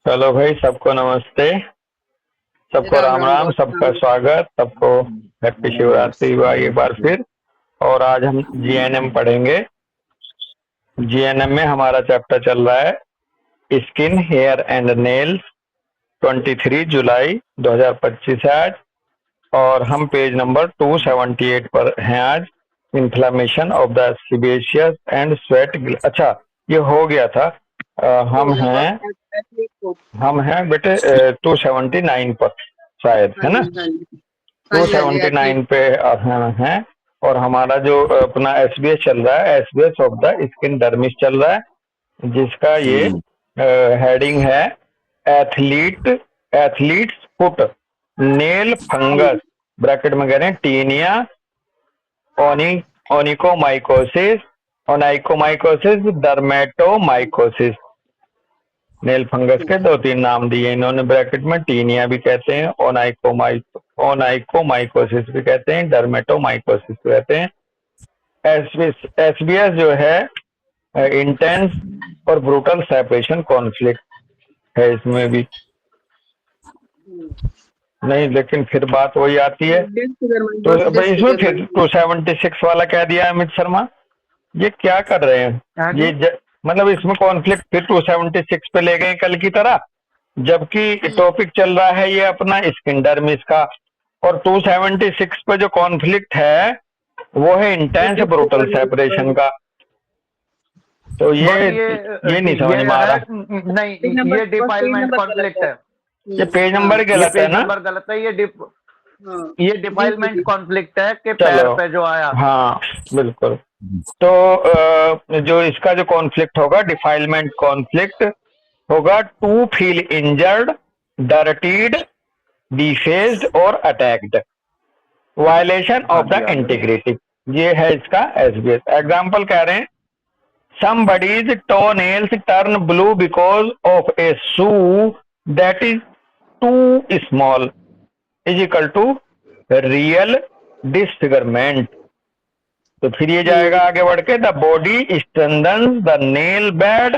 Hello भाई, सबको नमस्ते, सबको राम राम राम राम, गौतम सबका राम। स्वागत, सबको हैप्पी शिवरात्रि हुआ एक बार फिर। और आज हम जीएनएम पढ़ेंगे। जीएनएम में हमारा चैप्टर चल रहा है स्किन, हेयर एंड नेल्स। 23 जुलाई 2025 है आज। और हम पेज नंबर 278 पर हैं आज। Inflammation of the sebaceous and sweat. अच्छा, ये हो गया था। हो गया था एथलीट को। हम हैं बेटे 279 पर शायद, हाँ है ना। जी हाँ जी। हाँ टू जी हाँ जी सेवेंटी एथलीट। नाइन पे हम हैं। और हमारा जो अपना एसबीएस चल रहा है, SBS of the skin dermis चल रहा है, जिसका ये हेडिंग है athlete, athletes foot nail fungus, bracket में कह रहे हैं टीनिया ओनी ओनिकोमाइकोसिस, ओनाइकोमाइकोसिस, डर्मेटोमाइकोसिस। नेल फंगस के दो तीन नाम दिए इन्होंने ब्रैकेट में। टीनिया भी कहते हैं, ओनाइकोमाइकोसिस भी कहते हैं, डर्मेटोमाइकोसिस भी कहते हैं। एसबीएस जो है इंटेंस और ब्रूटल सेपरेशन कॉन्फ्लिक्ट है इसमें भी। नहीं, लेकिन फिर बात वही आती है। डिस्फिगरमेंट तो बस भाई इसमें फिर डिस्फिगरमेंट। 276 वाला कह दिया अमित शर्मा। ये क्या कर रहे हैं? हाँ जी। मतलब इसमें कॉन्फ्लिक्ट फिर 276 पे ले गए कल की तरह, जबकि टॉपिक चल रहा है ये अपना स्किन डर्मिस का। और 276 पे जो कॉन्फ्लिक्ट है वो है इंटेंस ब्रूटल सेपरेशन का। तो बॉडी ये नहीं समझ ये में जो आ है रहा। नहीं, ये बस पेज डिफाइलमेंट नंबर गलत कॉन्फ्लिक्ट है। है। ये पेज हाँ नंबर ये गलत है पेज ना। नंबर गलत है। हाँ ये जी जी डिफाइलमेंट जी। कॉन्फ्लिक्ट है कि पैर चलो, पे जो आया। हाँ बिल्कुल। तो जो इसका जो कॉन्फ्लिक्ट होगा, डिफाइलमेंट कॉन्फ्लिक्ट होगा to feel injured, dirtied, defaced और अटैक्ड, वायलेशन हाँ ऑफ द जी, हाँ जी। इंटीग्रिटी। ये है इसका एसबीएस एग्जाम्पल। कह रहे हैं somebody's toenails turn blue because of a shoe that is too small is equal to real disfigurement। तो फिर ये जाएगा आगे बढ़ के the body strengthens the nail bed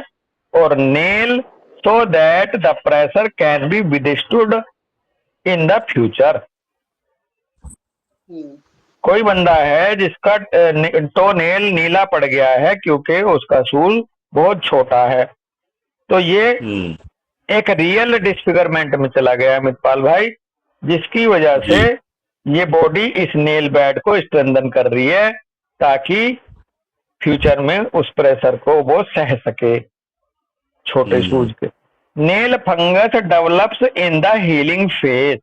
और nail so that the pressure can be withstood in the future. कोई बंदा है जिसका टो नेल नीला पड़ गया है क्योंकि उसका सूल बहुत छोटा है, तो ये एक रियल डिस्फिगरमेंट में चला गया है मितपाल भाई, जिसकी वजह से ये बॉडी इस नेल बेड को स्ट्रेंथन कर रही है ताकि फ्यूचर में उस प्रेशर को वो सह सके छोटे शूज के। Nail fungus develops in the healing phase.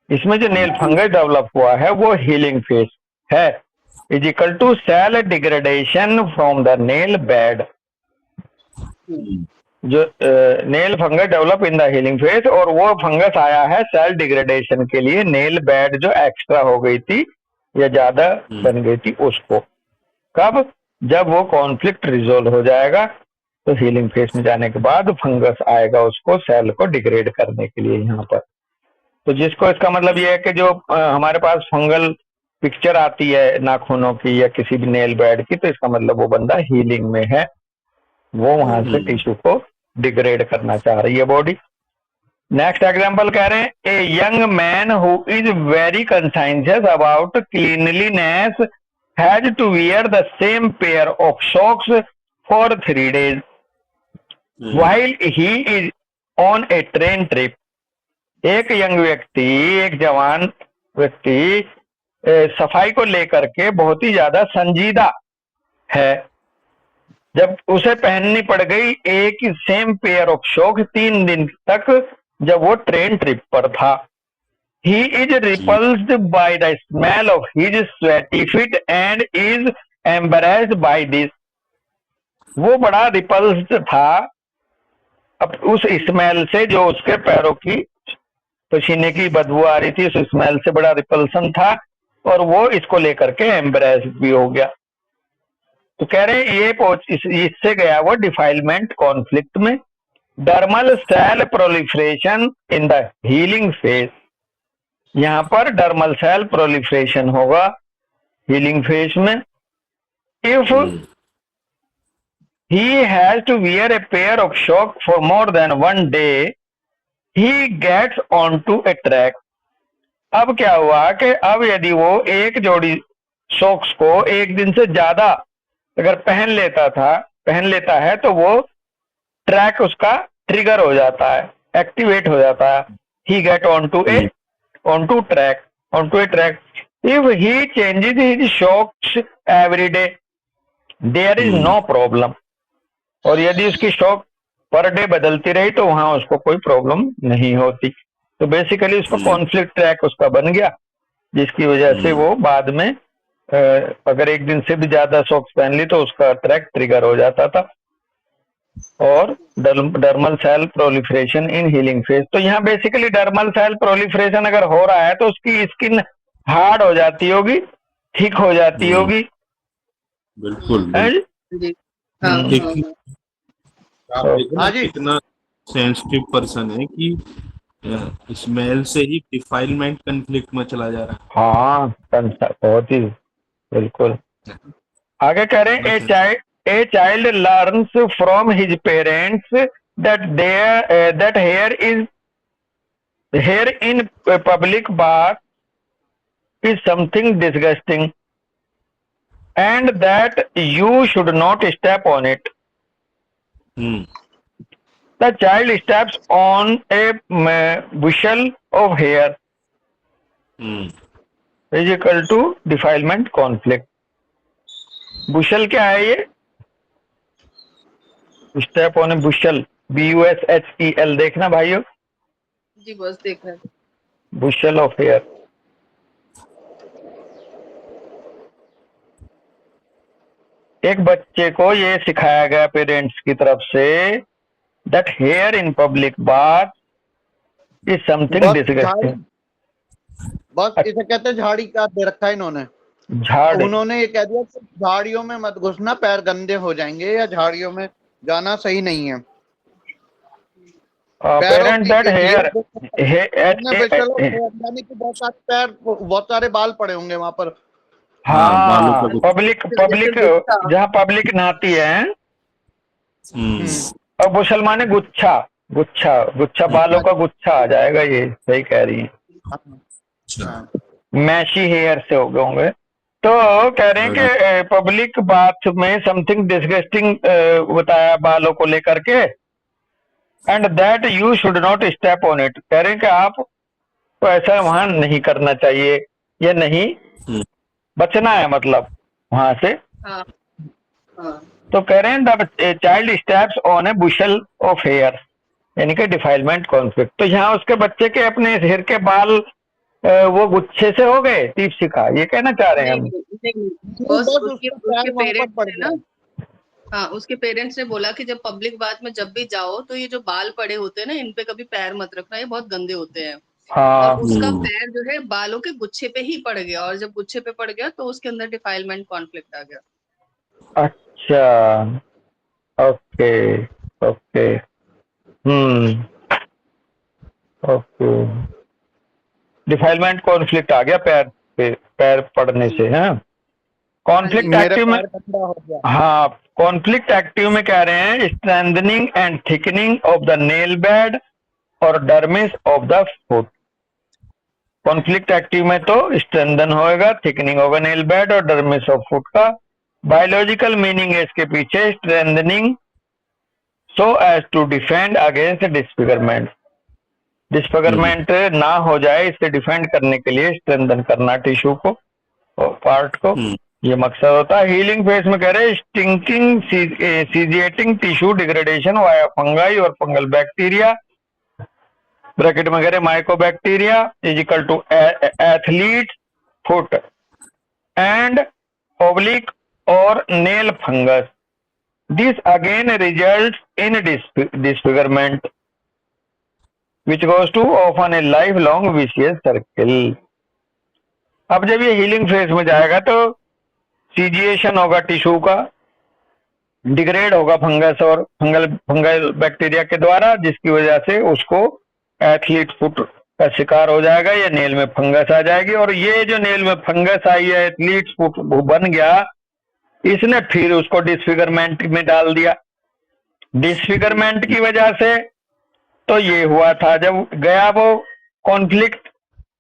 इसमें जो नेल फंगस डेवलप हुआ है वो हीलिंग फेज है, is equal to cell degradation from the nail bed. जो nail fungus develop in the healing phase, और वो फंगस आया है सेल डिग्रेडेशन के लिए। नेल बेड जो एक्स्ट्रा हो गई थी या ज्यादा बन गई थी उसको, कब? जब वो कॉन्फ्लिक्ट रिजोल्व हो जाएगा तो हीलिंग फेज में जाने के बाद फंगस आएगा उसको सेल को डिग्रेड करने के लिए यहाँ पर। तो जिसको इसका मतलब ये है कि जो हमारे पास फंगल पिक्चर आती है नाखूनों की या किसी भी नेल बेड की, तो इसका मतलब वो बंदा हीलिंग में है, वो वहां से टिश्यू को डिग्रेड करना चाह रही है बॉडी। नेक्स्ट एग्जांपल कह रहे हैं a young man who is very conscientious about cleanliness has to wear the same pair of socks for 3 days while he is on a train trip. एक young व्यक्ति, एक जवान व्यक्ति सफाई को लेकर के बहुत ही ज्यादा संजीदा है। जब उसे पहननी पड़ गई एक ही सेम पेयर ऑफ शॉक्स 3 दिन तक, जब वो ट्रेन ट्रिप पर था। He is repulsed by the smell of his sweaty feet and is embarrassed by this. वो बड़ा रिपल्स्ड था अब उस स्मेल से, जो उसके पैरों की पसीने की बदबू आ रही थी, उस स्मेल से बड़ा रिपल्सन था, और वो इसको लेकर के एम्बरेस भी हो गया। तो कह रहे हैं ये इससे गया वो डिफाइलमेंट कॉन्फ्लिक्ट में। Dermal cell proliferation in the healing phase. यहां पर डर्मल सेल प्रोलिफरेशन होगा हीलिंग फेज में। If he has to wear a pair of socks for more than 1 day he gets on to a track. अब क्या हुआ कि अब यदि वो एक जोड़ी सॉक्स को एक दिन से ज्यादा अगर पहन लेता है तो वो ट्रैक उसका ट्रिगर हो जाता है, एक्टिवेट हो जाता है। He get on to track, on to a track. If he changes his socks every day there is no problem. और यदि उसकी शॉक पर डे बदलती रही तो वहां उसको कोई प्रॉब्लम नहीं होती। तो बेसिकली उसको कॉन्फ्लिक्ट ट्रैक उसका बन गया, जिसकी वजह से वो बाद में अगर एक दिन से भी ज्यादा सॉक्स पहन ली तो उसका ट्रैक ट्रिगर हो जाता था। और dermal cell proliferation in healing phase. तो यहाँ बेसिकली डर्मल सेल प्रोलिफरेशन अगर हो रहा है तो उसकी स्किन हार्ड हो जाती होगी, थिक हो जाती होगी। बिल्कुल है जी? जी हाँ हाँ देखिए, हाँ। आप देखो ना हाँ जी। कितना सेंसिटिव पर्सन है कि स्मेल से ही डिफाइलमेंट कंफ्लिक्ट में चला जा रहा हाँ बहुत ही बिल्कुल। आगे कह रहे हैं a child learns from his parents that that here in public bath is something disgusting and that you should not step on it. है। The child steps on a bushel of hair is equal to defilement conflict. Bushel क्या है ये? Step on a bushel, BUSHEL। देखना भाइयों, जी बस देख रहे हैं। Bushel of hair. एक बच्चे को ये सिखाया गया पेरेंट्स की तरफ say that here in public bath is something disgusting. बस इसे कहते हैं झाड़ी का दे रखा है इन्होंने। झाड़, उन्होंने ये कह दिया कि झाड़ियों में मत घुसना, पैर गंदे हो जाएंगे, या झाड़ियों में जाना सही नहीं है। पेरेंट दैट हेयर यानी कि बहुत सारे बाल पड़े होंगे वहां पर। हाँ, पब्लिक जहाँ पब्लिक नहाती है। और मुसलमान गुच्छा गुच्छा गुच्छा, बालों का गुच्छा आ जाएगा। ये सही कह रही है, मैशी हेयर से हो गए होंगे। तो कह रहे हैं कि पब्लिक बाथ में समथिंग डिसगस्टिंग बताया बालों को लेकर के, and that you should not step on it. कह रहे हैं कि आप तो ऐसा वहां नहीं करना चाहिए, या नहीं बचना है, मतलब वहां से। हाँ हाँ तो कह रहे हैं the child steps on a bushel of hair, यानी कि डिफाइलमेंट कॉन्फ्लिक्ट। तो यहाँ उसके बच्चे के अपने सिर के बाल वो गुच्छे से हो गए, तीप सिखा, ये कहना चाह रहे हैं हम। नहीं, बस उसके पेरेंट्स ने ना, हाँ उसके पेरेंट्स ने बोला कि जब पब्लिक बाथ में जब भी जाओ तो ये जो बाल पड़े होते हैं ना, इन पे कभी पैर मत रखना, ये बहुत गंदे होते हैं। हाँ, और उसका पैर जो है बालों के गुच्छे पे ही पड़ गया, और जब गुच्छे पे पड़ गया तो उसके अंदर डिफाइलमेंट कॉन्फ्लिक्ट आ गया। अच्छा, okay okay, okay. Defilement conflict आ गया पैर पे, पैर पड़ने से। है कॉन्फ्लिक्ट एक्टिव में, हाँ कॉन्फ्लिक्ट एक्टिव में कह रहे हैं strengthening and thickening of the nail bed और dermis of the foot. Conflict active में तो स्ट्रेंथन होएगा, थिकनिंग होगा नेल बेड और डर्मिस ऑफ फुट का। बायोलॉजिकल मीनिंग है इसके पीछे strengthening so as to defend against disfigurement. Disfigurement ना हो जाए, इससे डिफेंड करने के लिए स्ट्रेंथन करना टिश्यू को और पार्ट को, ये मकसद होता है। हीलिंग फेज में कह रहे stinking caseating tissue degradation via fungi और फंगल बैक्टीरिया, ब्रैकेट में कह रहे mycobacteria is equal to athlete foot and oblique और nail fungus. This again results in disfigurement which goes to often a lifelong vicious circle। अब जब ये healing phase में जाएगा तो सीजिएशन होगा टिश्यू का, डिग्रेड होगा फंगस और फंगल बैक्टीरिया के द्वारा, जिसकी वजह से उसको एथलीट फुट का शिकार हो जाएगा, या नेल में फंगस आ जाएगी। और ये जो नेल में फंगस आई है, एथलीट फुट बन गया, इसने फिर उसको डिसफिगरमेंट में डाल दिया। डिसफिगरमेंट की वजह से तो ये हुआ था, जब गया वो कॉन्फ्लिक्ट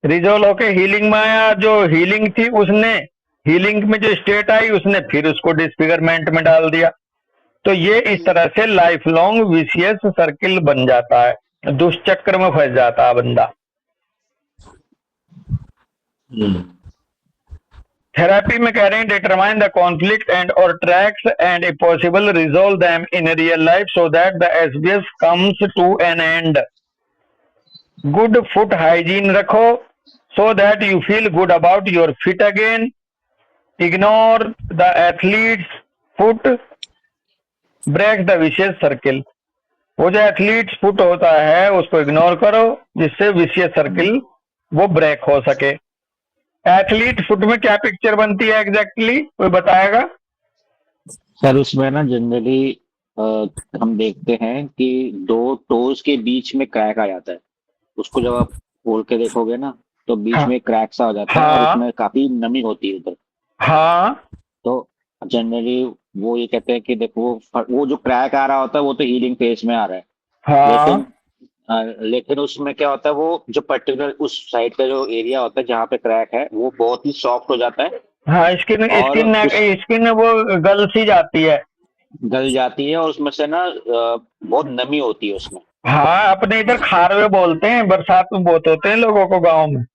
रिजोल्व होके हीलिंग में आया, जो हीलिंग थी उसने हीलिंग में जो स्टेट आई उसने फिर उसको डिसफिगरमेंट में डाल दिया। तो ये इस तरह से लाइफ लॉन्ग विशियस सर्किल बन जाता है, दुष्चक्र में फंस जाता है बंदा। थेरेपी में कह रहे हैं डिटरमाइन द कॉन्फ्लिक्ट एंड और tracks and if possible resolve them in real life so that the SBS comes to an end. Good foot hygiene रखो so that you feel good about your feet again. Ignore the athlete's foot break the vicious circle. वो जो athletes foot होता है उसको ignore करो जिससे vicious circle वो break हो सके। एथलीट फुट में क्या पिक्चर बनती है एग्जैक्टली कोई बताएगा? सर उसमें ना जनरली हम देखते हैं कि दो टोज के बीच में क्रैक आ जाता है। उसको जब आप खोल के देखोगे ना तो बीच हाँ में क्रैक सा आ जाता है और हाँ उसमें काफी नमी होती है उधर। हाँ तो जनरली वो ये कहते हैं कि देखो वो जो क्रैक आ रहा होता है वो तो हीलिंग फेज में आ रहा है, लेकिन लेकिन उसमें क्या होता है वो जो पर्टिकुलर उस साइड का जो एरिया होता है जहाँ पे क्रैक है वो बहुत ही सॉफ्ट हो जाता है हाँ स्किन और स्किन उस स्किन वो गल सी जाती है। गल जाती है और उसमें से ना बहुत नमी होती है उसमें। हाँ अपने इधर खारवे बोलते हैं, बरसात में बहुत होते हैं लोगों को गांव में।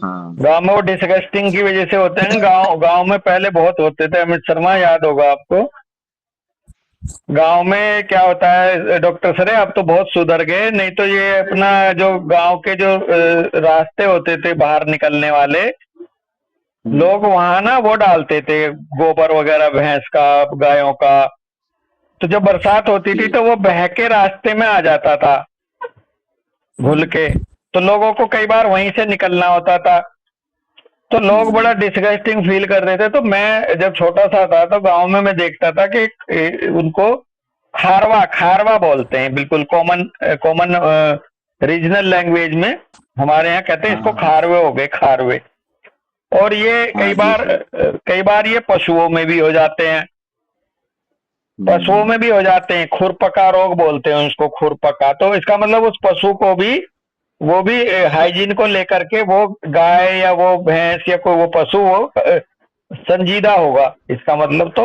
हाँ गांव में वो डिसगस्टिंग की वजह से होते हैं। गांव गांव में पहले बहुत होते थे, अमित शर्मा याद होगा आपको। गांव में क्या होता है डॉक्टर सर अब तो बहुत सुधर गए, नहीं तो ये अपना जो गांव के जो रास्ते होते थे बाहर निकलने वाले लोग वहां ना वो डालते थे गोबर वगैरह भैंस का गायों का। तो जब बरसात होती थी तो वो बह के रास्ते में आ जाता था घुल के, तो लोगों को कई बार वहीं से निकलना होता था। तो लोग बड़ा डिसगस्टिंग फील कर रहे थे। तो मैं जब छोटा सा था तो गांव में मैं देखता था कि उनको खारवा खारवा बोलते हैं, बिल्कुल कॉमन कॉमन रीजनल लैंग्वेज में हमारे यहाँ कहते हैं इसको खारवे हो गए खारवे। और ये कई बार ये पशुओं में भी हो जाते हैं, पशुओं में भी हो जाते हैं। खुरपका रोग बोलते हैं उसको, खुरपका। तो इसका मतलब उस पशु को भी वो भी हाइजीन को लेकर के वो गाय या वो भैंस या कोई वो पशु वो संजीदा होगा, इसका मतलब तो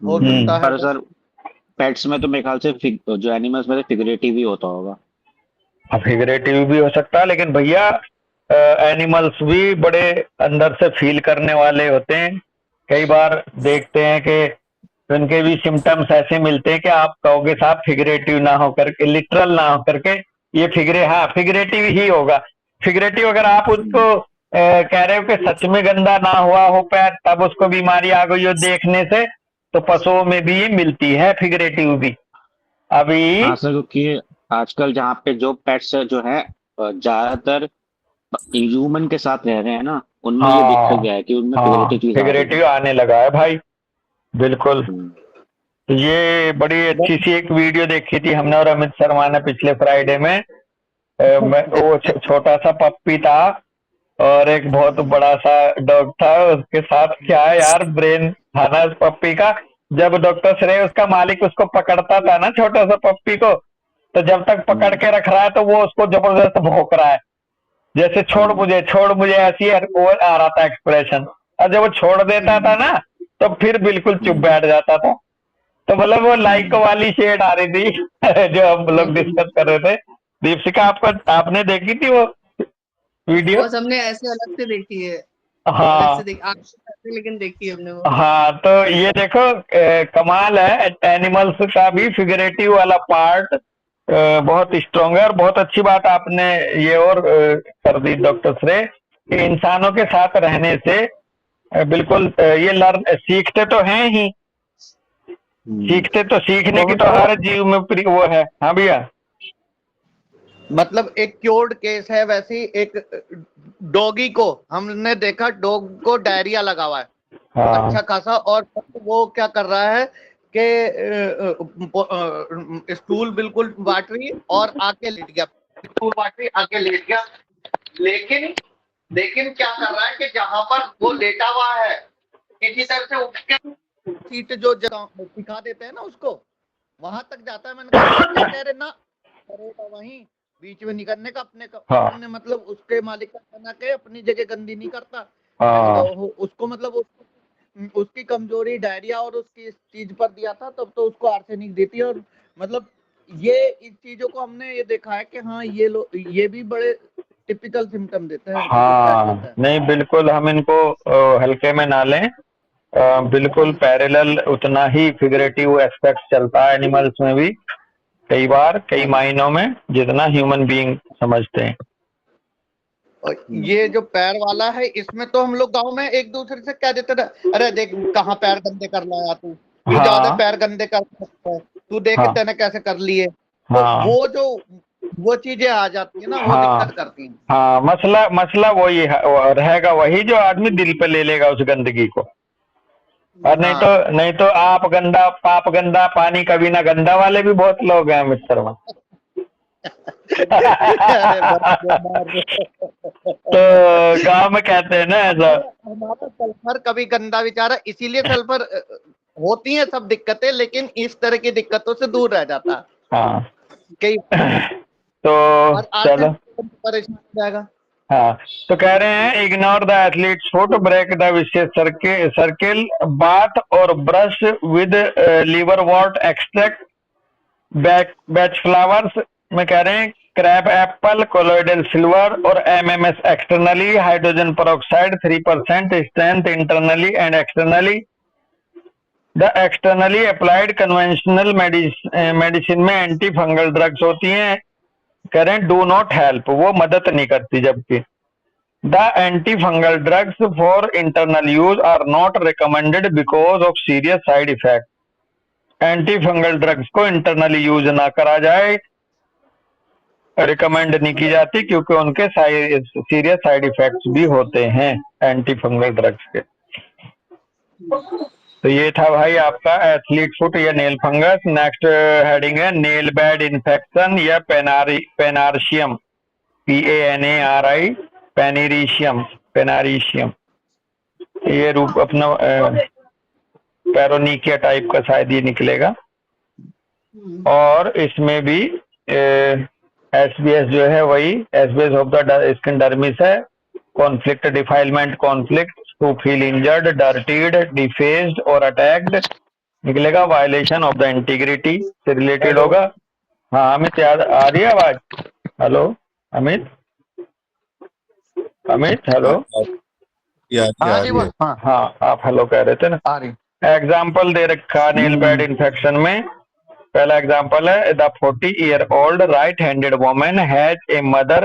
हो सकता है। पर सर पेट्स में तो मेरे ख्याल से जो एनिमल्स में फिगरेटिव ही होता होगा। फिगरेटिव भी हो सकता है, लेकिन भैया एनिमल्स भी बड़े अंदर से फील करने वाले होते हैं। कई बार देखते हैं कि उनके भी सिम्टम्स ऐसे मिलते हैं कि आप कहोगे साहब फिगरेटिव ना हो करके, लिटरल ना हो करके ये फिगरेटिव ही होगा। फिगरेटिव अगर आप उसको कह रहे हो कि सच में गंदा ना हुआ हो पैर तब उसको बीमारी आ गई हो देखने से, तो पशुओं में भी मिलती है फिगरेटिव भी अभी। हाँ सर, क्योंकि आजकल जहाँ पे जो पेट्स जो है ज्यादातर ह्यूमन के साथ रह रहे हैं ना, उनमें ये देखा हाँ गया है कि उनमें हाँ फिगरेटिव चीज आ रही है। फिगरेटिव आने लगा है भाई, बिल्कुल। ये बड़ी अच्छी सी एक वीडियो देखी थी हमने और अमित शर्मा ने पिछले फ्राइडे में। वो छोटा सा पप्पी था और एक बहुत बड़ा सा डॉग था, उसके साथ क्या है यार ब्रेन था ना उस पप्पी का। जब डॉक्टर श्रेय उसका मालिक उसको पकड़ता था ना छोटा सा पप्पी को, तो जब तक पकड़ के रख रहा है तो वो उसको जबरदस्त भौंक रहा है, जैसे छोड़ मुझे ऐसी वो आ रहा था एक्सप्रेशन। और जब वो छोड़ देता था ना तो फिर बिल्कुल चुप बैठ जाता था। तो मतलब वो लाइक वाली शेड आ रही थी जो हम लोग डिस्कस कर रहे थे। दीपशिका आपने देखी थी वो वीडियो? वो हमने ऐसे अलग से देखी है, अलग हाँ से देखी, लेकिन देखी हमने वो। हाँ तो ये देखो कमाल है, एनिमल्स का भी फिगरेटिव वाला पार्ट बहुत स्ट्रॉन्ग है। और बहुत अच्छी बात आपने ये और कर दी डॉक्टर श्रेय कि इंसानों के साथ रहने से बिल्कुल ये लर्न सीखते तो हैं ही, सीखने की तो हर जीव में वो है। हाँ भैया, मतलब एक क्योर्ड केस है वैसे ही एक डॉगी को हमने देखा, डॉग को डायरिया लगा हुआ है हाँ अच्छा खासा, और वो क्या कर रहा है कि स्टूल बिल्कुल वाटरी और आके लेट गया, स्टूल वाटरी आके लेट गया। लेकिन लेकिन क्या कर रहा है कि जहां पर वो लेटा हुआ है किसी तरह से उठ के सीट जो जगह सिखा देते हैं ना उसको, वहां तक जाता है। मैंने कहा कह रहे ना करेगा वहीं बीच में नहीं करने का, अपने मतलब उसके मालिक का बना के अपनी जगह गंदी नहीं करता। उसको मतलब उसकी कमजोरी डायरिया और उसकी इस चीज पर दिया था, तब तो उसको आर्सेनिक देती है। और मतलब ये इस चीजों को हमने ये देखा है कि हाँ ये भी बड़े टिपिकल सिम्टम देते हैं। हाँ नहीं बिल्कुल हम इनको हल्के में ना लें। बिल्कुल पैरेलल उतना ही फिगरेटिव एस्पेक्ट चलता है एनिमल्स में भी, कई बार कई मायनों में, जितना ह्यूमन बीइंग समझते हैं। और ये जो पैर वाला है, इसमें तो हम लोग गांव में एक दूसरे से कह देते थे, अरे देख कहाँ पैर गंदे कर लाया तू ज्यादा पैर गंदे कर सकता है, तू देख के तेने कैसे कर लिए। तो वो चीजें आ जाती है ना, वो दिक्कत करती है। हाँ मसला वही रहेगा, वही जो आदमी दिल पे ले लेगा उस गंदगी को। और नहीं तो आप गंदा पाप गंदा पानी कभी ना गंदा वाले भी बहुत लोग हैं मिस्टर में। तो गांव में कहते हैं ना ऐसा, हमारा सल्फर कभी गंदा विचारा, इसीलिए सल्फर होती है सब दिक्कतें, लेकिन इस तरह की दिक्कतों से दूर रह जाता। हाँ कई तो चलो परेशान हो जाएगा। हाँ तो कह रहे हैं ignore the athlete's foot, break the vicious circle, bath और brush with liverwort extract, Bach flowers में कह रहे हैं क्रैप एप्पल, कोलोइडल सिल्वर और MMS externally, hydrogen peroxide 3% strength internally and externally. The externally applied conventional medicine में anti fungal drugs होती हैं, कह रहे हैं डू नॉट हेल्प, वो मदद नहीं करती। जबकि the anti fungal drugs for internal use are not recommended because of serious side effect. Anti fungal drugs को इंटरनली यूज ना करा जाए, रिकमेंड नहीं की जाती, क्योंकि उनके सीरियस साइड इफेक्ट्स भी होते हैं एंटी फंगल ड्रग्स के। तो ये था भाई आपका एथलीट फुट या नेल फंगस। नेक्स्ट हेडिंग है नेल बेड इन्फेक्शन या पेनार्शियम, PANARI, पेनारीशियम। ये रूप अपना पैरोनिकिया टाइप का शायद ये निकलेगा। और इसमें भी SBS जो है वही SBS of the skin dermis है, conflict defilement conflict, to feel injured, dirtied, defaced और अटैक्ड निकलेगा, वायलेशन ऑफ द इंटीग्रिटी से रिलेटेड होगा। हाँ अमित याद आ रही है आवाज? हेलो अमित, हेलो हाँ आप हेलो कह रहे थे ना। एग्जाम्पल दे रखा नेल बेड इन्फेक्शन में। पहला एग्जाम्पल है the 40-year-old right-handed woman has a mother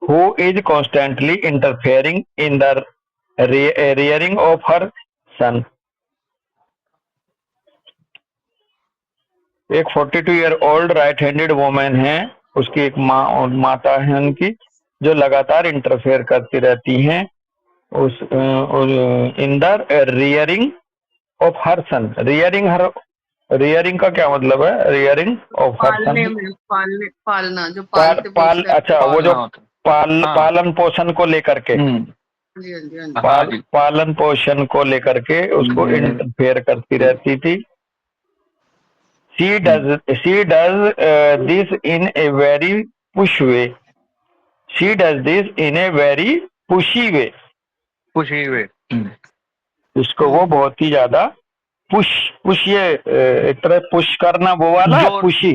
who is constantly interfering in the rearing of her son। एक 42-year-old राइट-हैंडेड वुमेन है, उसकी एक माता है उनकी, जो लगातार इंटरफेयर करती रहती हैं उस in the rearing of her son. Rearing का क्या मतलब है? रियरिंग ऑफ हर सन पालना, जो अच्छा वो जो पालन पोषण को लेकर के, पालन पोषण को लेकर के उसको इंटरफेयर करती रहती थी। She does this in a very push way. She does this in a very pushy way. उसको वो बहुत ही ज्यादा पुश ये एक तरह पुश करना, वो वाला पुशी,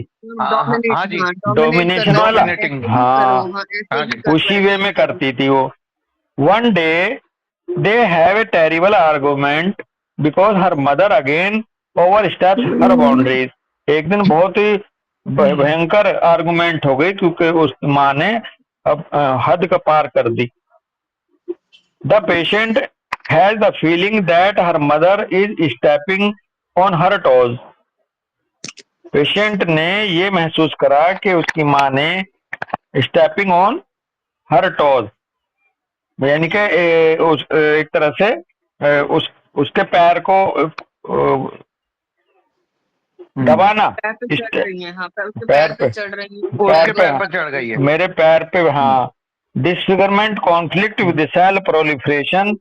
डोमिनेशन वाला, हाँ पुशी वे में करती थी वो। One day they have a terrible argument because her mother again oversteps her boundaries। एक दिन बहुत ही भयंकर आर्गुमेंट हो गई, क्योंकि उस माँ ने अब हद का पार कर दी। The patient has the feeling that her mother is stepping on her toes. Patient ने ये महसूस करा कि उसकी माँ ने स्टेपिंग ऑन हर टोज, यानी कि एक तरह से उसके पैर को दबाना, पैर पे चढ़ गई है, मेरे पैर पे। हाँ disfigurement conflict with cell proliferation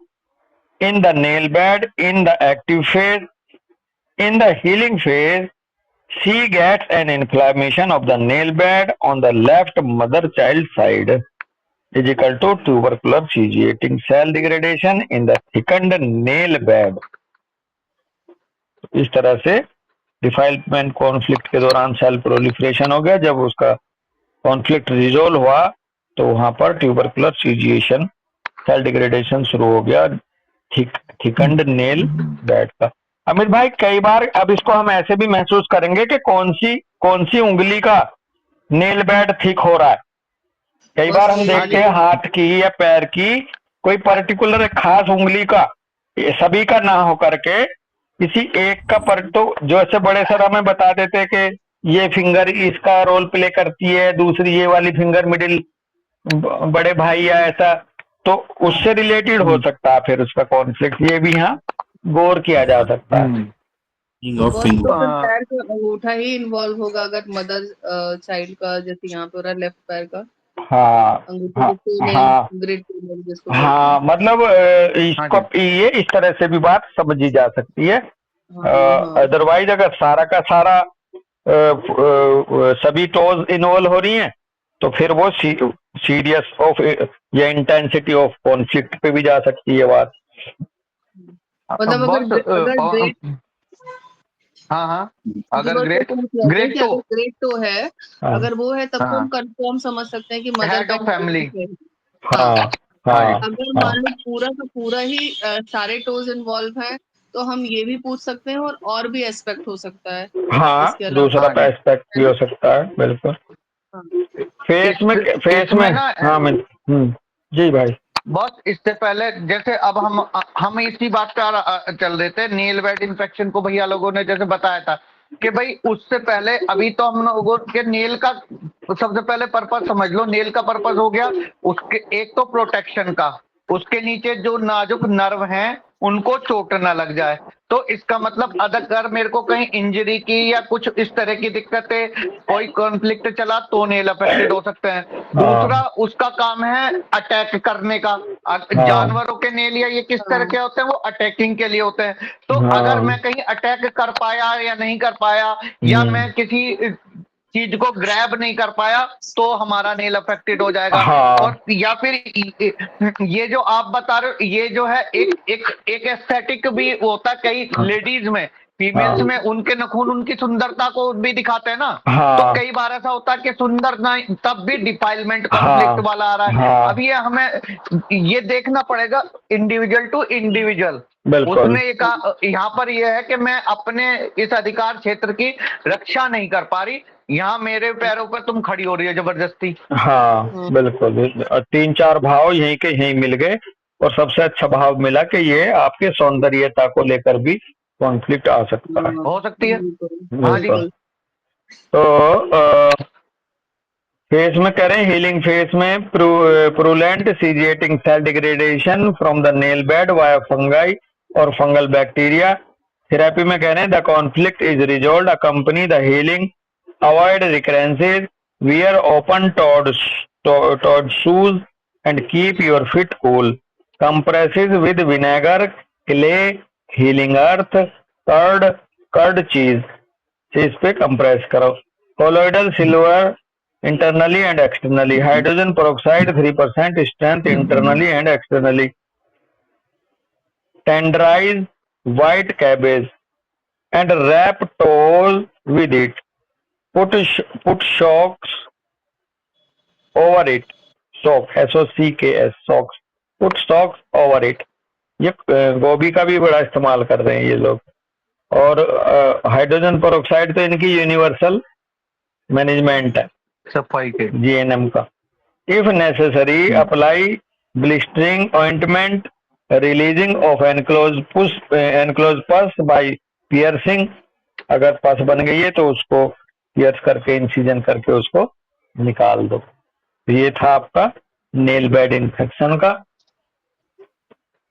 in the nail bed in the active phase, in the healing phase she gets an inflammation of the nail bed on the left mother child side is equal to tubercular ciliating cell degradation in the thickened nail bed. इस तरह से defilement conflict के दौरान cell proliferation हो गया। जब उसका conflict resolve हुआ तो वहां पर ट्यूबरकुलर सीजिएशन सेल डिग्रेडेशन शुरू हो गया थिकंड नेल बेड का। अमित भाई कई बार अब इसको हम ऐसे भी महसूस करेंगे कि कौन सी उंगली का नेल बेड थिक हो रहा है। कई बार हम देखते हैं हाथ की या पैर की कोई पर्टिकुलर खास उंगली का, सभी का ना हो करके किसी एक का पर, तो जो ऐसे बड़े सर हमें बता देते कि ये फिंगर इसका रोल प्ले करती है, दूसरी ये वाली फिंगर मिडिल बड़े भाई या ऐसा, तो उससे रिलेटेड हो सकता है फिर उसका कॉन्फ्लिक्ट, ये भी यहाँ गौर किया जा सकता है। पैर का अंगूठा ही इन्वॉल्व होगा अगर मदर चाइल्ड का, जैसे यहाँ पे हो रहा है लेफ्ट पैर का। हाँ हाँ, मतलब इसको ये इस तरह से भी बात समझी जा सकती है। अदरवाइज अगर सारा का सारा सभी टोज इन्वॉल्व हो रही हैं तो फिर वो सीरियस ऑफ या इंटेंसिटी ऑफ कॉन्फ्लिक्ट पे भी जा सकती है बात। मतलब अगर अगर ग्रेट टो है, अगर वो है तब तो हम कंफर्म समझ सकते हैं कि मदर ऑफ फैमिली। अगर मान लो पूरा का पूरा ही सारे टोज इन्वॉल्व हैं तो हम ये भी पूछ सकते हैं और भी एस्पेक्ट हो सकता है। हाँ, दूसरा एस्पेक्ट भी हो सकता है, बिल्कुल। फेस में हाँ जी भाई। बस इससे पहले जैसे अब हम इसी बात पे चल रहे थे, नेल बेड इन्फेक्शन को भैया लोगों ने जैसे बताया था कि भाई उससे पहले अभी तो हम लोगों के नेल का सबसे पहले पर्पस समझ लो। नेल का पर्पस हो गया उसके एक तो प्रोटेक्शन का, उसके नीचे जो नाजुक नर्व हैं उनको चोट ना लग जाए। तो इसका मतलब अगर मेरे को कहीं इंजरी की या कुछ इस तरह की दिक्कतें, कोई कॉन्फ्लिक्ट चला तो नेल अफेक्टेड हो सकते हैं। दूसरा उसका काम है अटैक करने का। जानवरों के नेल या ये किस तरह के होते हैं, वो अटैकिंग के लिए होते हैं। तो अगर मैं कहीं अटैक कर पाया या नहीं कर पाया, या मैं किसी चीज को ग्रैब नहीं कर पाया तो हमारा नेल अफेक्टेड हो जाएगा। और या फिर ये जो आप बता रहे हो ये जो है एक एस्थेटिक भी होता है कई लेडीज में, फीमेल्स में उनके नखून उनकी सुंदरता को भी दिखाते हैं ना। तो कई बार ऐसा होता है कि सुंदर नहीं तब भी डिफाइलमेंट कॉन्फ्लिक्ट वाला आ रहा है। अब ये हमें ये देखना पड़ेगा इंडिविजुअल टू इंडिविजुअल। उसमें यहाँ पर ये है कि मैं अपने इस अधिकार क्षेत्र की रक्षा नहीं कर पा रही, यहाँ मेरे पैरों पर तुम खड़ी हो रही है जबरदस्ती। हाँ बिल्कुल, 3-4 भाव यहीं के यहीं मिल गए और सबसे अच्छा भाव मिला कि ये आपके सौंदर्यता को लेकर भी कॉन्फ्लिक्ट आ सकता है, हो सकती है। हाँ जी। तो फेस में करें हीलिंग फेस में purulent sequestrating cell degradation from the nail bed via fungi और फंगल बैक्टीरिया। थेरेपी में कह रहे हैं the conflict is resolved, accompany the healing, avoid recurrences, wear open-toed shoes and keep your feet cool. Compresses with vinegar, clay, healing earth, curd cheese से इस पे compress करो। Colloidal silver internally and externally, hydrogen peroxide 3% strength internally and externally. Tenderize white cabbage and wrap toes with it. Put socks over it. Sock, SOCKS, socks. Put socks over it. ये गोभी का भी बड़ा इस्तेमाल कर रहे हैं ये लोग। और हाइड्रोजन पेरोक्साइड तो इनकी यूनिवर्सल मैनेजमेंट है सफाई के GNM का। If necessary apply blistering ointment releasing of enclose पस बाय पियर्सिंग। अगर पस बन गई है तो उसको पियर्स करके इंसिजन करके उसको निकाल दो। ये था आपका नेल बेड इन्फेक्शन का।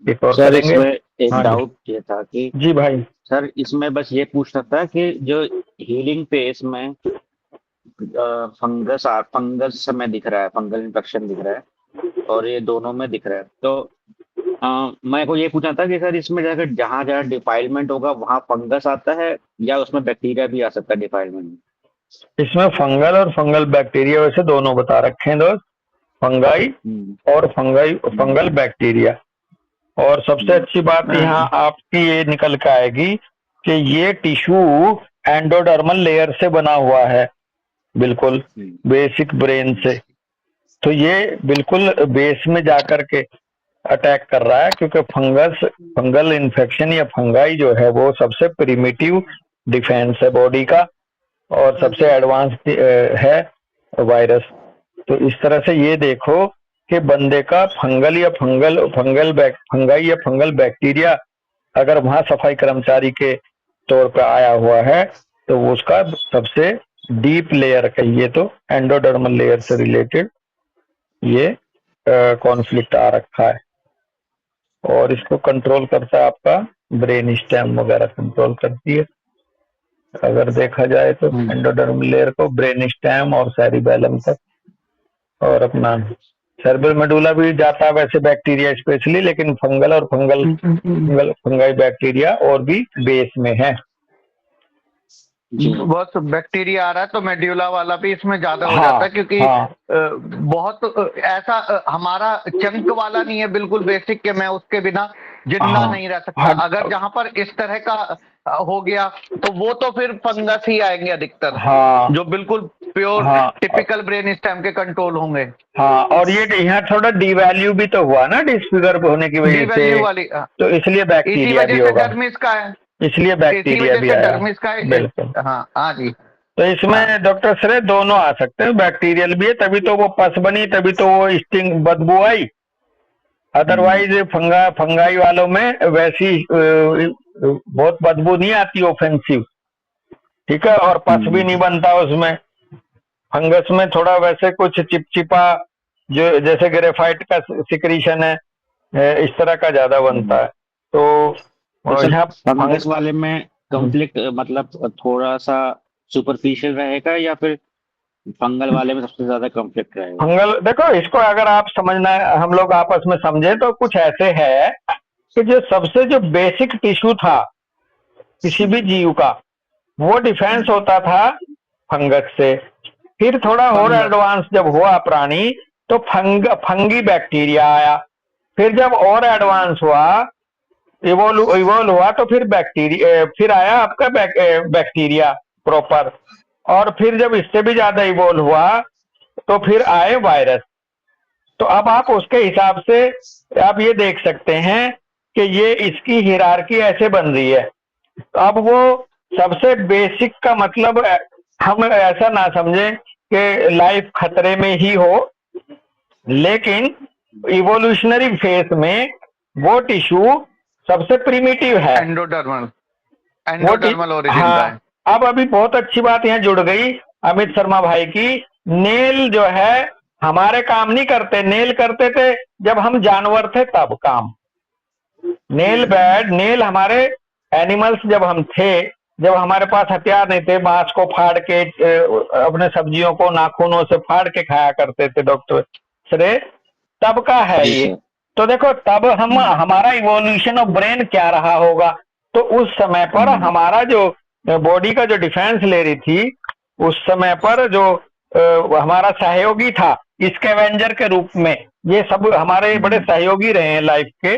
एक और सर करेंगे। इसमें एक डाउट ये था कि जी भाई सर इसमें बस ये पूछना था कि जो हीलिंग फेस में फंगस में दिख रहा है, फंगल इन्फेक्शन दिख रहा है और ये दोनों में दिख रहा है, तो मैं को ये पूछना था कि सर इसमें अगर जहाँ जहाँ डिफाइलमेंट होगा वहाँ फंगस आता है या उसमें बैक्टीरिया भी आ सकता है डिफाइलमेंट में? इसमें फंगल और फंगल बैक्टीरिया वैसे दोनों बता रखे हैं दोस्त, फंगाई और फंगल बैक्टीरिया। और सबसे अच्छी बात यहाँ आपकी ये निकल के आएगी कि ये टिश्यू एंडोडर्मल लेयर से बना हुआ है, बिल्कुल बेसिक ब्रेन से। तो ये बिल्कुल बेस में जाकर के अटैक कर रहा है, क्योंकि फंगल इन्फेक्शन या फंगाई जो है वो सबसे प्रिमिटिव डिफेंस है बॉडी का और सबसे एडवांस है वायरस। तो इस तरह से ये देखो कि बंदे का फंगाई या फंगल बैक्टीरिया अगर वहां सफाई कर्मचारी के तौर पर आया हुआ है तो वो उसका सबसे डीप लेयर कहिए तो एंडोडर्मल लेयर से रिलेटेड ये कॉन्फ्लिक्ट आ रखा है। और इसको कंट्रोल करता है आपका ब्रेन स्टेम वगैरह कंट्रोल करती है। अगर देखा जाए तो एंडोडर्मल लेयर को ब्रेन स्टेम और सेरिबेलम तक, और अपना सेरेब्रल मेडुला भी जाता है वैसे बैक्टीरिया स्पेशली, लेकिन फंगल और फंगाई बैक्टीरिया और भी बेस में है। बहुत बैक्टीरिया आ रहा है तो मेड्यूला वाला भी इसमें ज्यादा हो जाता है, क्योंकि बहुत ऐसा हमारा चंक वाला नहीं है बिल्कुल बेसिक के मैं उसके बिना जिंदा नहीं रह सकता। अगर जहां पर इस तरह का हो गया तो वो तो फिर फंगस ही आएंगे अधिकतर, जो बिल्कुल प्योर टिपिकल ब्रेन स्टेम के कंट्रोल होंगे। और ये यहाँ थोड़ा डिवैल्यू भी तो हुआ ना डिस्फिगर होने की वजह से वाली, तो इसलिए बैक्टीरिया भी होगा, डर्मिस का है, इसलिए बैक्टीरिया भी आया। डर्मिस का है, बिल्कुल। हाँ जी। तो इसमें डॉक्टर श्रेय दोनों आ सकते हैं, बैक्टीरियल भी है, तभी तो वो पस बनी, तभी तो वो स्टिंग बदबू आई। अदरवाइज फंगाई वालों में वैसी बहुत बदबू नहीं आती ऑफेंसिव, ठीक है, और पस भी नहीं बनता उसमें। फंगस में थोड़ा वैसे कुछ चिपचिपा जो जैसे ग्रेफाइट का सिक्रीशन है इस तरह का ज्यादा बनता है। तो फंगस वाले में कॉन्फ्लिक्ट मतलब थोड़ा सा सुपरफिशियल रहेगा या फिर फंगल वाले में सबसे ज्यादा कॉन्फ्लिक्ट रहेगा? फंगल देखो, इसको अगर आप समझना हम लोग आपस में समझे तो कुछ ऐसे है कि जो सबसे जो बेसिक टिश्यू था किसी भी जीव का वो डिफेंस होता था फंगस से। फिर थोड़ा और एडवांस जब हुआ प्राणी तो फंगी बैक्टीरिया आया। फिर जब और एडवांस हुआ इवोल्व हुआ तो फिर बैक्टीरिया, फिर आया आपका बैक्टीरिया प्रॉपर। और फिर जब इससे भी ज्यादा इवोल्व हुआ तो फिर आए वायरस। तो अब आप उसके हिसाब से आप ये देख सकते हैं कि ये इसकी हिरार्की ऐसे बन रही है। तो अब वो सबसे बेसिक का मतलब हम ऐसा ना समझें कि लाइफ खतरे में ही हो, लेकिन इवोल्यूशनरी फेज में वो टिश्यू सबसे प्रिमिटिव है, एंडोडर्मल ओरिजिन का है। अब अभी बहुत अच्छी बात यहाँ जुड़ गई अमित शर्मा भाई की, नेल जो है हमारे काम नहीं करते, नेल करते थे जब हम जानवर थे तब काम। नेल हमारे एनिमल्स जब हम थे, जब हमारे पास हथियार नहीं थे, बांस को फाड़ के अपने सब्जियों को नाखूनों से फाड़ के खाया करते थे डॉक्टर श्रेय, तब का है ये। तो देखो तब हमारा इवोल्यूशन ऑफ ब्रेन क्या रहा होगा। तो उस समय पर हमारा जो बॉडी का जो डिफेंस ले रही थी उस समय पर जो हमारा सहयोगी था स्कैवेंजर के रूप में, ये सब हमारे बड़े सहयोगी रहे हैं लाइफ के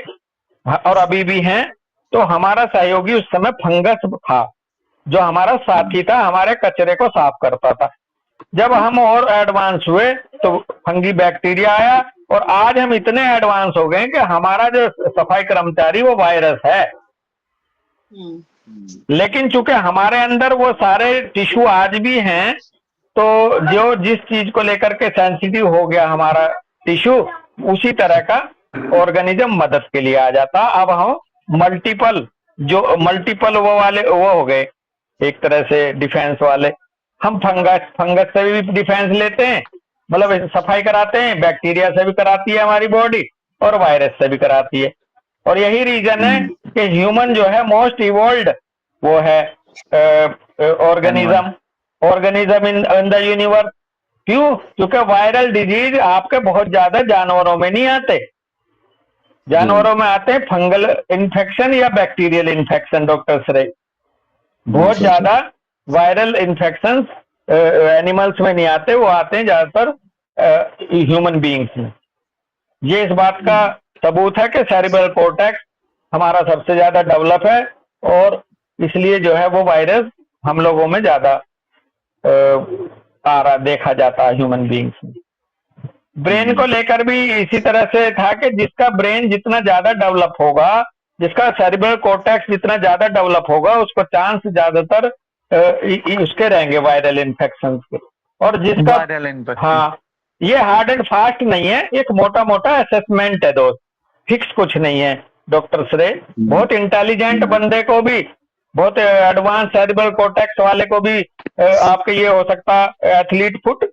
और अभी भी हैं। तो हमारा सहयोगी उस समय फंगस था जो हमारा साथी था, हमारे कचरे को साफ करता था। जब हम और एडवांस हुए तो फंगी बैक्टीरिया आया और आज हम इतने एडवांस हो गए कि हमारा जो सफाई कर्मचारी वो वायरस है। लेकिन चूंकि हमारे अंदर वो सारे टिश्यू आज भी हैं, तो जो जिस चीज को लेकर के सेंसिटिव हो गया हमारा टिश्यू, उसी तरह का ऑर्गेनिज्म मदद के लिए आ जाता। अब हम मल्टीपल वो हो गए एक तरह से डिफेंस वाले। हम फंगस से भी डिफेंस लेते हैं, मतलब सफाई कराते हैं, बैक्टीरिया से भी कराती है हमारी बॉडी और वायरस से भी कराती है। और यही रीजन है कि ह्यूमन जो है मोस्ट इवॉल्व्ड वो है ऑर्गेनिज्म इन द यूनिवर्स। क्यों? क्योंकि वायरल डिजीज आपके बहुत ज्यादा जानवरों में नहीं आते, जानवरों में आते हैं फंगल इन्फेक्शन या बैक्टीरियल इन्फेक्शन डॉक्टर श्रेय। बहुत ज्यादा वायरल इन्फेक्शन एनिमल्स में नहीं आते, वो आते हैं ज्यादातर ह्यूमन बीइंग्स में। ये इस बात का सबूत है कि सेरिब्रल कॉर्टेक्स हमारा सबसे ज्यादा डेवलप है और इसलिए जो है वो वायरस हम लोगों में ज्यादा आ रहा देखा जाता है ह्यूमन बीइंग्स में। ब्रेन को लेकर भी इसी तरह से था कि जिसका ब्रेन जितना ज्यादा डेवलप होगा, जिसका सेरिब्रल कॉर्टेक्स जितना ज्यादा डेवलप होगा, उसको चांस ज्यादातर उसके रहेंगे वायरल इन्फेक्शन के। और जिसका वायरल इन्फेक्शन, हाँ, ये हार्ड एंड फास्ट नहीं है, एक मोटा मोटा असेसमेंट है दोस्त, फिक्स कुछ नहीं है डॉक्टर श्रेय। बहुत इंटेलिजेंट बंदे को भी, बहुत एडवांस सेरिब्रल कॉर्टेक्स वाले को भी आपके ये हो सकता एथलीट फुट।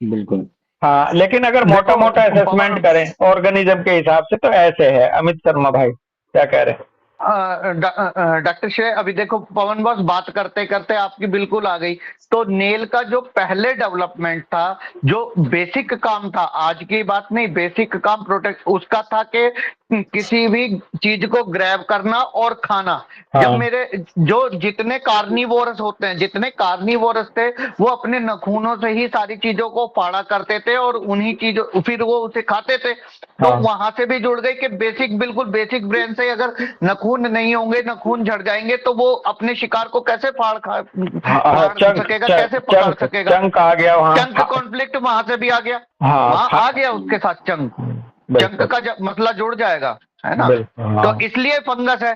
बिल्कुल। हाँ, लेकिन अगर मोटा मोटा असेसमेंट करें ऑर्गेनिज्म के हिसाब से तो ऐसे है। अमित शर्मा भाई क्या कह रहे हैं? डॉक्टर श्रेय, अभी देखो पवन बॉस बात करते करते आपकी बिल्कुल आ गई। तो नेल का जो पहले डेवलपमेंट था, जो बेसिक काम था, आज की बात नहीं, बेसिक काम प्रोटेक्ट उसका था कि किसी भी चीज को ग्रैब करना और खाना। हाँ। जब मेरे जो जितने कार्निवोरस होते हैं, जितने कार्निवोरस थे, वो अपने नखूनों से ही सारी चीजों को फाड़ा करते थे और उन्हीं चीजों फिर वो उसे खाते थे। तो हाँ। वहां से भी जुड़ गई कि बेसिक, बिल्कुल बेसिक ब्रेन से अगर नखून नहीं होंगे, नखून झड़ जाएंगे, तो वो अपने शिकार को कैसे फाड़ सकेगा, कैसे पकड़ सकेगा। चंक आ गया वहाँ, चंक कॉन्फ्लिक्ट वहां से भी आ गया। हाँ, वहां आ गया उसके साथ चंक का मसला जुड़ जाएगा, है ना। हाँ। तो इसलिए फंगस है,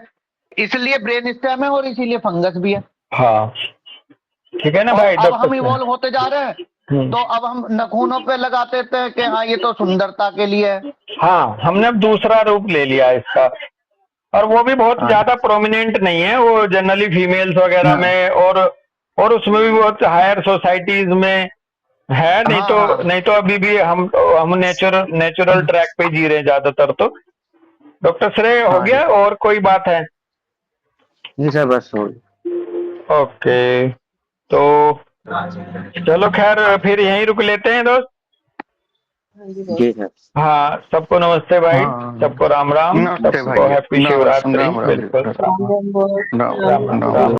इसलिए ब्रेन स्टेम है और इसीलिए फंगस भी है। हाँ, ठीक है ना भाई। अब हम इवॉल्व होते जा रहे हैं, तो अब हम नखूनों पे लगाते थे कि हाँ ये तो सुंदरता के लिए है। हाँ, हमने अब दूसरा रूप ले लिया इसका, और वो भी बहुत ज्यादा प्रोमिनेंट नहीं है, वो जनरली फीमेल्स वगैरह में और उसमें भी बहुत हायर सोसाइटीज में है। नहीं तो अभी भी हम नेचुरल ट्रैक पे जी रहे हैं ज्यादातर। तो डॉक्टर श्रेय हो गया, और कोई बात है? नहीं सर, बस हो। ओके, तो चलो खैर फिर यहीं रुक लेते हैं दोस्त। जी सर। हाँ, सबको नमस्ते भाई, सबको राम राम, नमस्ते सबको भाई, हैप्पी शिवरात्रि। राम राम, बिल्कुल, राम राम।